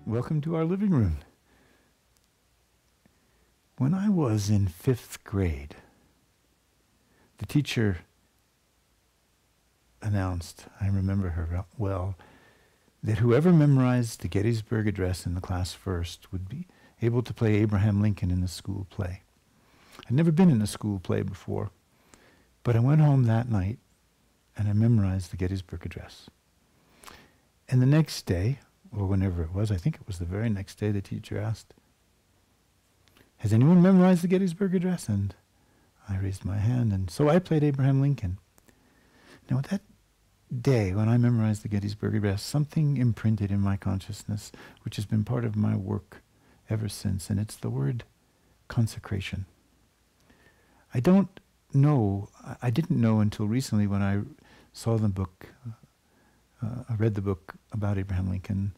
welcome to our living room. When I was in 5th grade, the teacher announced, I remember her well, that whoever memorized the Gettysburg Address in the class first would be able to play Abraham Lincoln in the school play. I'd never been in a school play before, but I went home that night and I memorized the Gettysburg Address. And the next day, or whenever it was, I think it was the very next day, the teacher asked, "Has anyone memorized the Gettysburg Address?" And I raised my hand, and so I played Abraham Lincoln. Now that day when I memorized the Gettysburg Address, something imprinted in my consciousness, which has been part of my work ever since, and it's the word consecration. I didn't know until recently when I saw the book, I read the book about Abraham Lincoln,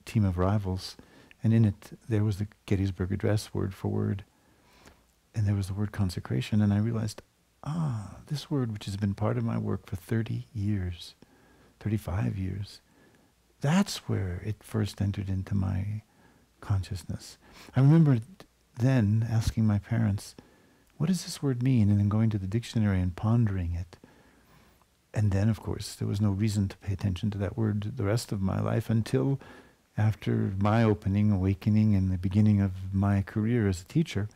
Team of Rivals, and in it there was the Gettysburg Address word for word, and there was the word consecration, and I realized, this word, which has been part of my work for 30 years, 35 years, that's where it first entered into my consciousness. I remember then asking my parents, what does this word mean? And then going to the dictionary and pondering it. And then, of course, there was no reason to pay attention to that word the rest of my life until after my awakening, and the beginning of my career as a teacher.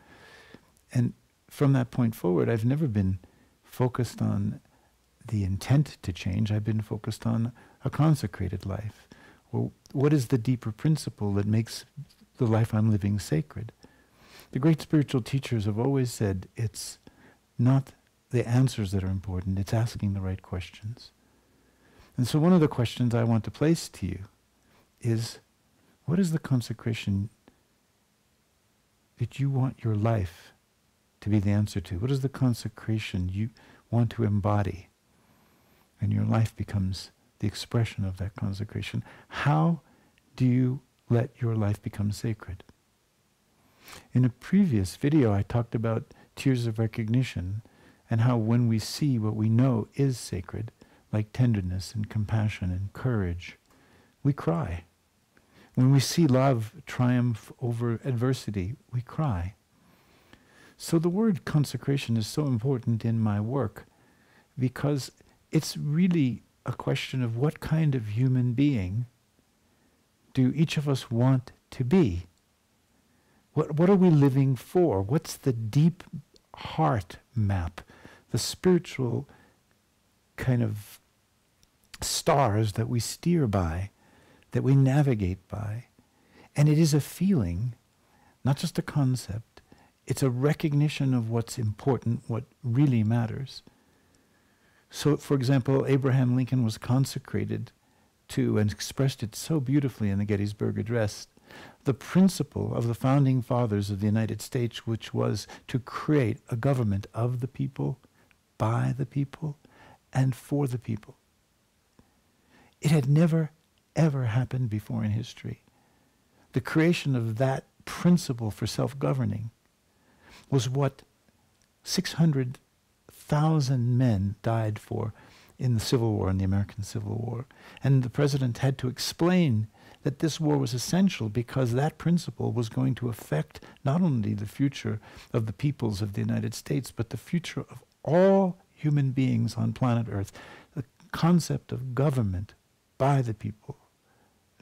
And from that point forward, I've never been focused on the intent to change. I've been focused on a consecrated life. Well, what is the deeper principle that makes the life I'm living sacred? The great spiritual teachers have always said it's not the answers that are important, it's asking the right questions. And so one of the questions I want to place to you is, what is the consecration that you want your life to be the answer to? What is the consecration you want to embody? And your life becomes the expression of that consecration. How do you let your life become sacred? In a previous video, I talked about tears of recognition and how when we see what we know is sacred, like tenderness and compassion and courage, we cry. When we see love triumph over adversity, we cry. So the word consecration is so important in my work because it's really a question of what kind of human being do each of us want to be? What are we living for? What's the deep heart map, the spiritual kind of stars that we steer by, that we navigate by? And it is a feeling, not just a concept. It's a recognition of what's important, what really matters. So, for example, Abraham Lincoln was consecrated to, and expressed it so beautifully in the Gettysburg Address, the principle of the founding fathers of the United States, which was to create a government of the people, by the people, and for the people. It had never, ever happened before in history. The creation of that principle for self-governing was what 600,000 men died for in the Civil War, in the American Civil War. And the president had to explain that this war was essential because that principle was going to affect not only the future of the peoples of the United States, but the future of all human beings on planet Earth. The concept of government by the people,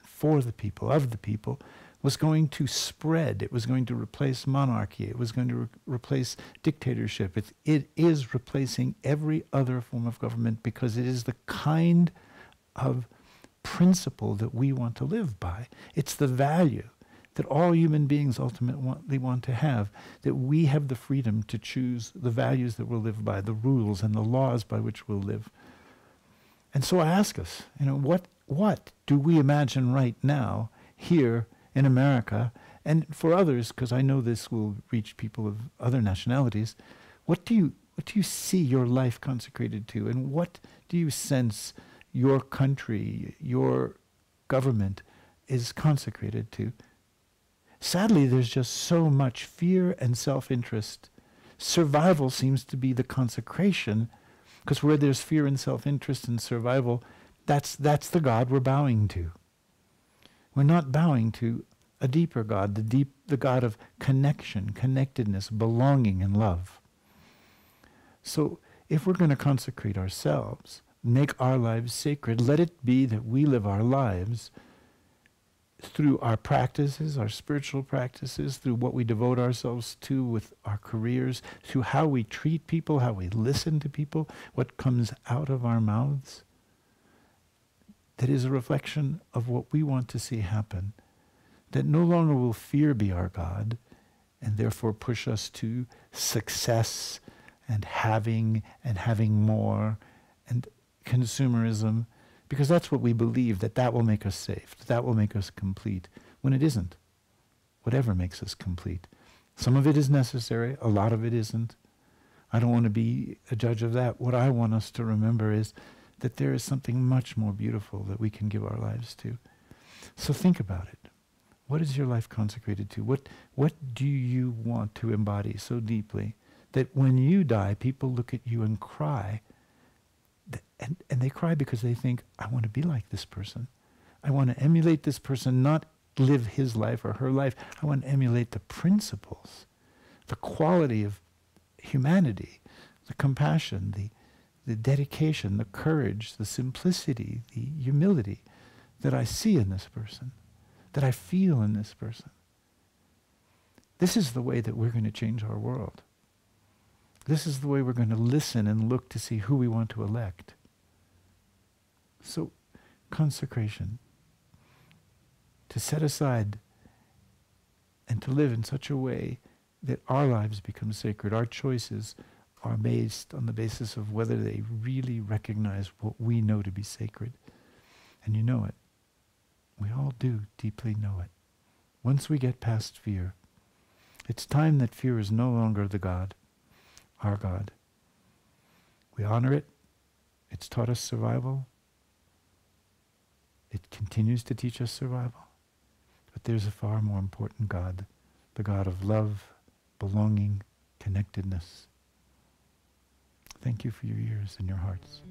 for the people, of the people, was going to spread. It was going to replace monarchy. It was going to replace dictatorship. It is replacing every other form of government because it is the kind of principle that we want to live by. It's the value that all human beings ultimately want to have, that we have the freedom to choose the values that we'll live by, the rules and the laws by which we'll live. And so I ask us, what do we imagine right now here in America, and for others, because I know this will reach people of other nationalities, what do you see your life consecrated to, and what do you sense your country, your government is consecrated to? Sadly, there's just so much fear and self-interest. Survival seems to be the consecration, because where there's fear and self-interest and survival, that's the God we're bowing to. We're not bowing to a deeper God, the God of connection, connectedness, belonging, and love. So if we're going to consecrate ourselves, make our lives sacred, let it be that we live our lives through our practices, our spiritual practices, through what we devote ourselves to with our careers, through how we treat people, how we listen to people, what comes out of our mouths. That is a reflection of what we want to see happen. That no longer will fear be our God, and therefore push us to success and having more and consumerism, because that's what we believe, that will make us safe, that will make us complete, when it isn't. Whatever makes us complete. Some of it is necessary, a lot of it isn't. I don't want to be a judge of that. What I want us to remember is that there is something much more beautiful that we can give our lives to. So think about it. What is your life consecrated to? What do you want to embody so deeply that when you die, people look at you and cry? And they cry because they think, I want to be like this person. I want to emulate this person, not live his life or her life. I want to emulate the principles, the quality of humanity, the compassion, the dedication, the courage, the simplicity, the humility that I see in this person, that I feel in this person. This is the way that we're going to change our world. This is the way we're going to listen and look to see who we want to elect. So, consecration. To set aside and to live in such a way that our lives become sacred. Our choices are based on the basis of whether they really recognize what we know to be sacred. And you know it. We all do deeply know it. Once we get past fear, it's time that fear is no longer the God, our God. We honor it. It's taught us survival. It continues to teach us survival. But there's a far more important God, the God of love, belonging, connectedness. Thank you for your ears and your hearts.